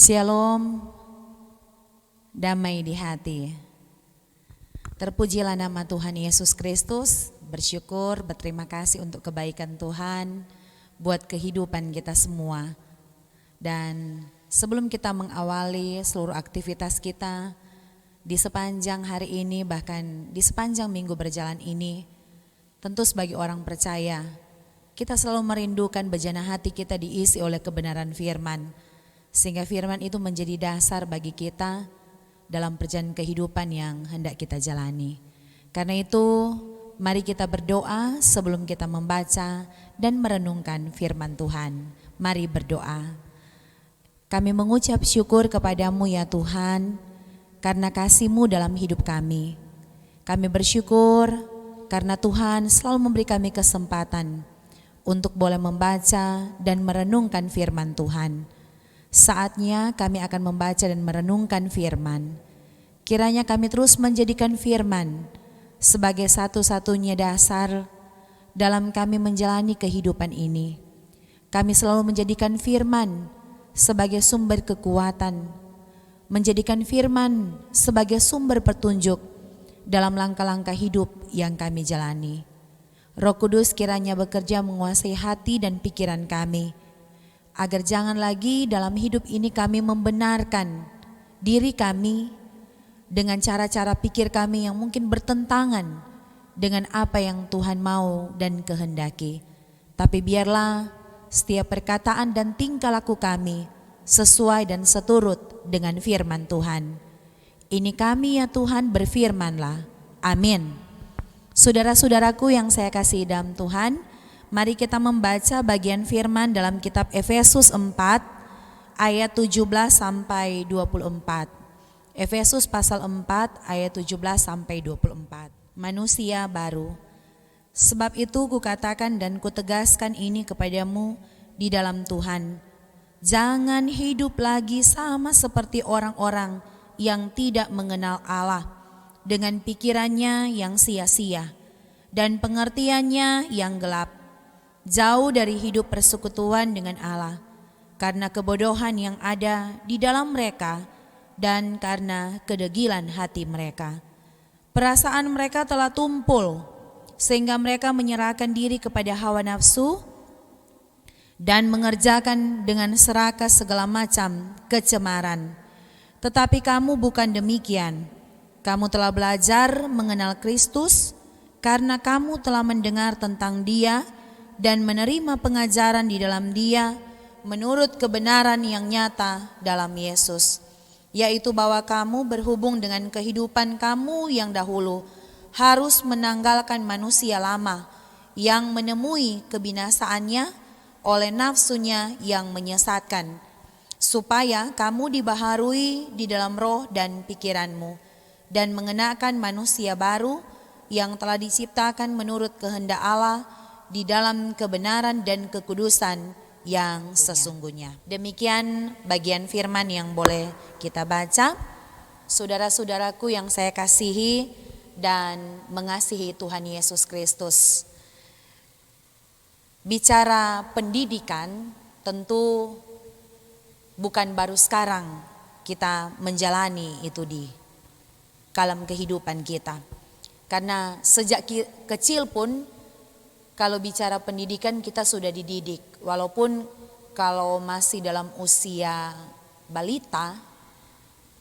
Shalom, damai di hati. Terpujilah nama Tuhan Yesus Kristus. Bersyukur, berterima kasih untuk kebaikan Tuhan buat kehidupan kita semua. Dan sebelum kita mengawali seluruh aktivitas kita di sepanjang hari ini, bahkan di sepanjang minggu berjalan ini, tentu sebagai orang percaya, kita selalu merindukan bejana hati kita diisi oleh kebenaran firman, sehingga firman itu menjadi dasar bagi kita dalam perjalanan kehidupan yang hendak kita jalani. Karena itu, mari kita berdoa sebelum kita membaca dan merenungkan firman Tuhan. Mari berdoa. Kami mengucap syukur kepadamu ya Tuhan, karena kasih-Mu dalam hidup kami. Kami bersyukur karena Tuhan selalu memberi kami kesempatan untuk boleh membaca dan merenungkan firman Tuhan. Saatnya kami akan membaca dan merenungkan firman. Kiranya kami terus menjadikan firman sebagai satu-satunya dasar dalam kami menjalani kehidupan ini. Kami selalu menjadikan firman sebagai sumber kekuatan, menjadikan firman sebagai sumber petunjuk dalam langkah-langkah hidup yang kami jalani. Roh Kudus kiranya bekerja menguasai hati dan pikiran kami, agar jangan lagi dalam hidup ini kami membenarkan diri kami dengan cara-cara pikir kami yang mungkin bertentangan dengan apa yang Tuhan mau dan kehendaki. Tapi biarlah setiap perkataan dan tingkah laku kami sesuai dan seturut dengan firman Tuhan. Ini kami ya Tuhan, berfirmanlah. Amin. Saudara-saudaraku yang saya kasih dalam Tuhan, mari kita membaca bagian firman dalam kitab Efesus 4 ayat 17 sampai 24. Efesus pasal 4 ayat 17 sampai 24. Manusia baru. Sebab itu kukatakan dan kutegaskan ini kepadamu di dalam Tuhan. Jangan hidup lagi sama seperti orang-orang yang tidak mengenal Allah, dengan pikirannya yang sia-sia dan pengertiannya yang gelap, jauh dari hidup persekutuan dengan Allah, karena kebodohan yang ada di dalam mereka dan karena kedegilan hati mereka. Perasaan mereka telah tumpul sehingga mereka menyerahkan diri kepada hawa nafsu dan mengerjakan dengan serakah segala macam kecemaran. Tetapi kamu bukan demikian. Kamu telah belajar mengenal Kristus karena kamu telah mendengar tentang Dia dan menerima pengajaran di dalam Dia menurut kebenaran yang nyata dalam Yesus, yaitu bahwa kamu berhubung dengan kehidupan kamu yang dahulu harus menanggalkan manusia lama yang menemui kebinasaannya oleh nafsunya yang menyesatkan, supaya kamu dibaharui di dalam roh dan pikiranmu, dan mengenakan manusia baru yang telah diciptakan menurut kehendak Allah di dalam kebenaran dan kekudusan yang sesungguhnya. Demikian bagian firman yang boleh kita baca. Saudara-saudaraku yang saya kasihi dan mengasihi Tuhan Yesus Kristus. Bicara pendidikan tentu bukan baru sekarang kita menjalani itu di dalam kehidupan kita. Karena sejak kecil pun kalau bicara pendidikan kita sudah dididik. Walaupun kalau masih dalam usia balita,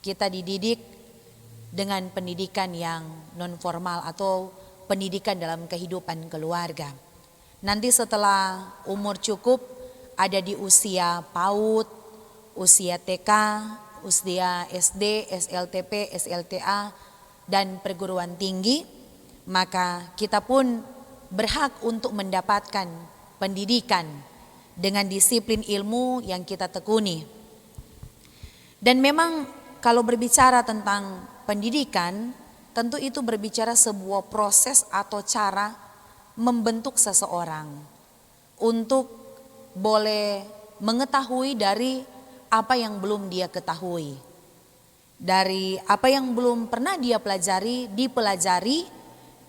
kita dididik dengan pendidikan yang non formal atau pendidikan dalam kehidupan keluarga. Nanti setelah umur cukup ada di usia PAUD, usia TK, usia SD, SLTP, SLTA, dan perguruan tinggi, maka kita pun berhak untuk mendapatkan pendidikan dengan disiplin ilmu yang kita tekuni. Dan memang kalau berbicara tentang pendidikan, tentu itu berbicara sebuah proses atau cara membentuk seseorang untuk boleh mengetahui dari apa yang belum dia ketahui, dari apa yang belum pernah dia pelajari, dipelajari,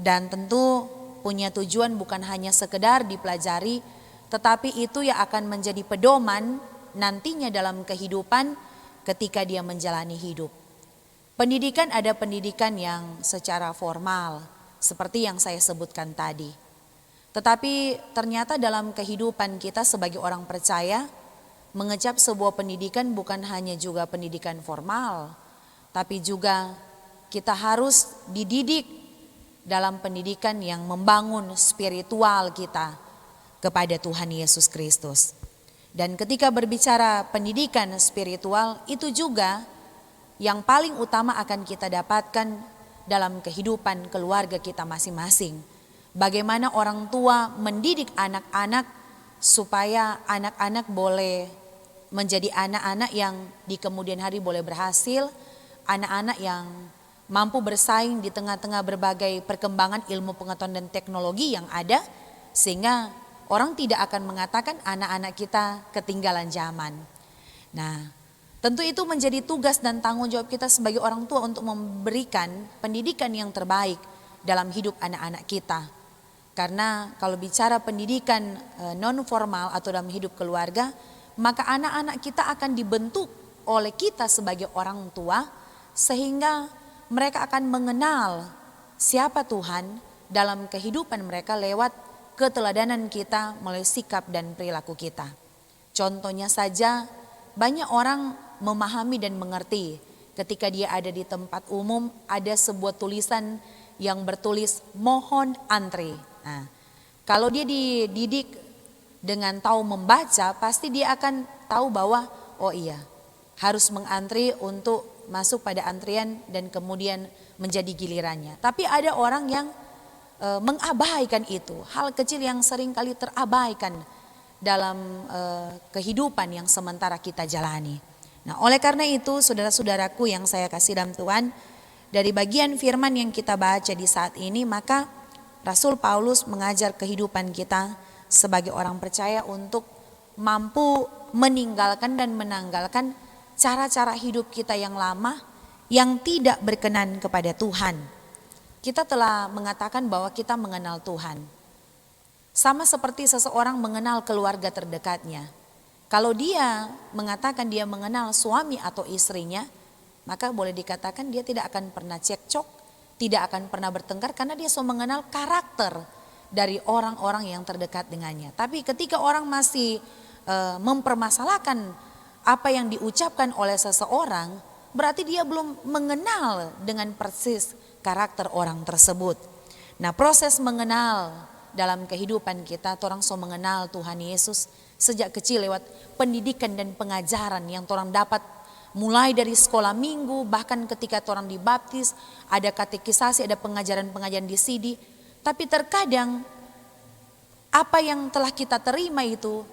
dan tentu punya tujuan bukan hanya sekedar dipelajari, tetapi itu yang akan menjadi pedoman nantinya dalam kehidupan ketika dia menjalani hidup. Pendidikan, ada pendidikan yang secara formal seperti yang saya sebutkan tadi. Tetapi ternyata dalam kehidupan kita sebagai orang percaya, mengecap sebuah pendidikan bukan hanya juga pendidikan formal, tapi juga kita harus dididik dalam pendidikan yang membangun spiritual kita kepada Tuhan Yesus Kristus. Dan ketika berbicara pendidikan spiritual, itu juga yang paling utama akan kita dapatkan dalam kehidupan keluarga kita masing-masing. Bagaimana orang tua mendidik anak-anak supaya anak-anak boleh menjadi anak-anak yang di kemudian hari boleh berhasil, anak-anak yang mampu bersaing di tengah-tengah berbagai perkembangan ilmu pengetahuan dan teknologi yang ada, sehingga orang tidak akan mengatakan anak-anak kita ketinggalan zaman. Nah, tentu itu menjadi tugas dan tanggung jawab kita sebagai orang tua untuk memberikan pendidikan yang terbaik dalam hidup anak-anak kita. Karena kalau bicara pendidikan non formal atau dalam hidup keluarga, maka anak-anak kita akan dibentuk oleh kita sebagai orang tua, sehingga mereka akan mengenal siapa Tuhan dalam kehidupan mereka lewat keteladanan kita melalui sikap dan perilaku kita. Contohnya saja, banyak orang memahami dan mengerti ketika dia ada di tempat umum ada sebuah tulisan yang bertulis mohon antri. Nah, kalau dia dididik dengan tahu membaca, pasti dia akan tahu bahwa oh iya, harus mengantri untuk masuk pada antrian dan kemudian menjadi gilirannya. Tapi ada orang yang mengabaikan itu, hal kecil yang sering kali terabaikan dalam kehidupan yang sementara kita jalani. Nah, oleh karena itu saudara-saudaraku yang saya kasih dalam Tuhan, dari bagian firman yang kita baca di saat ini, maka Rasul Paulus mengajar kehidupan kita sebagai orang percaya untuk mampu meninggalkan dan menanggalkan cara-cara hidup kita yang lama yang tidak berkenan kepada Tuhan. Kita telah mengatakan bahwa kita mengenal Tuhan. Sama seperti seseorang mengenal keluarga terdekatnya. Kalau dia mengatakan dia mengenal suami atau istrinya, maka boleh dikatakan dia tidak akan pernah cekcok, tidak akan pernah bertengkar, karena dia sudah mengenal karakter dari orang-orang yang terdekat dengannya. Tapi ketika orang masih mempermasalahkan apa yang diucapkan oleh seseorang, berarti dia belum mengenal dengan persis karakter orang tersebut. Nah, proses mengenal dalam kehidupan kita, orang so mengenal Tuhan Yesus sejak kecil lewat pendidikan dan pengajaran yang orang dapat mulai dari sekolah minggu, bahkan ketika orang dibaptis, ada katekisasi, ada pengajaran-pengajaran di CD. Tapi terkadang apa yang telah kita terima itu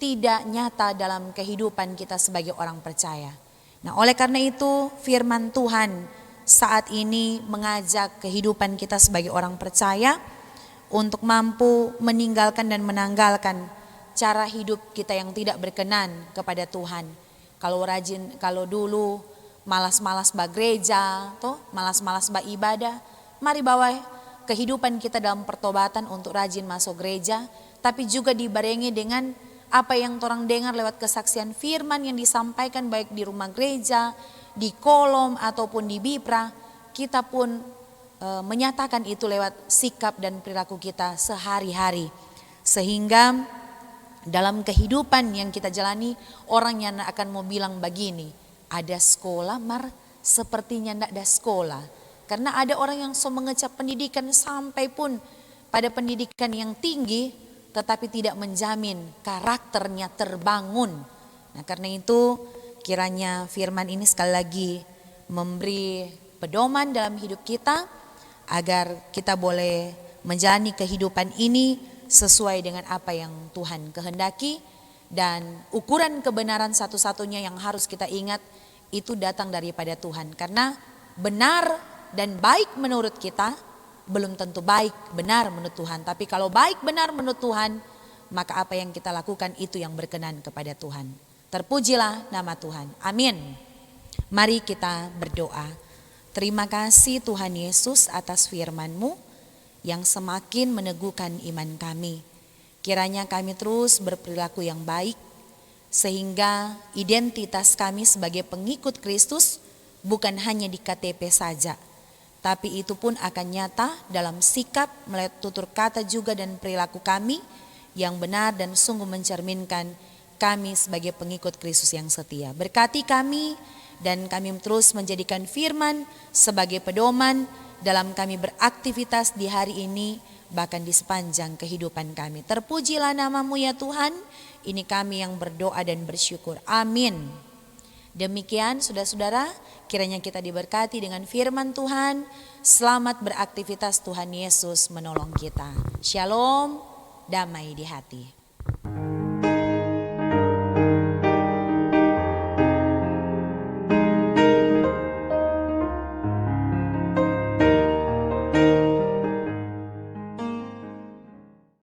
tidak nyata dalam kehidupan kita sebagai orang percaya. Nah, oleh karena itu firman Tuhan saat ini mengajak kehidupan kita sebagai orang percaya untuk mampu meninggalkan dan menanggalkan cara hidup kita yang tidak berkenan kepada Tuhan. Kalau dulu malas-malas gereja, malas-malas ibadah, mari bawa kehidupan kita dalam pertobatan untuk rajin masuk gereja, tapi juga dibarengi dengan apa yang orang dengar lewat kesaksian firman yang disampaikan baik di rumah gereja, di kolom ataupun di Bipra. Kita pun menyatakan itu lewat sikap dan perilaku kita sehari-hari, sehingga dalam kehidupan yang kita jalani, orang yang akan mau bilang begini, ada sekolah mar sepertinya tidak ada sekolah. Karena ada orang yang so mengecap pendidikan sampai pun pada pendidikan yang tinggi, tetapi tidak menjamin karakternya terbangun. Nah, karena itu kiranya firman ini sekali lagi memberi pedoman dalam hidup kita, agar kita boleh menjalani kehidupan ini sesuai dengan apa yang Tuhan kehendaki. Dan ukuran kebenaran satu-satunya yang harus kita ingat itu datang daripada Tuhan. Karena benar dan baik menurut kita belum tentu baik benar menurut Tuhan. Tapi kalau baik benar menurut Tuhan, maka apa yang kita lakukan itu yang berkenan kepada Tuhan. Terpujilah nama Tuhan. Amin. Mari kita berdoa. Terima kasih Tuhan Yesus atas firman-Mu yang semakin meneguhkan iman kami. Kiranya kami terus berperilaku yang baik sehingga identitas kami sebagai pengikut Kristus bukan hanya di KTP saja, tapi itu pun akan nyata dalam sikap, melalui tutur kata juga dan perilaku kami yang benar dan sungguh mencerminkan kami sebagai pengikut Kristus yang setia. Berkati kami dan kami terus menjadikan firman sebagai pedoman dalam kami beraktivitas di hari ini, bahkan di sepanjang kehidupan kami. Terpujilah nama-Mu ya Tuhan, ini kami yang berdoa dan bersyukur. Amin. Demikian saudara-saudara, kiranya kita diberkati dengan firman Tuhan. Selamat beraktivitas, Tuhan Yesus menolong kita. Shalom, damai di hati.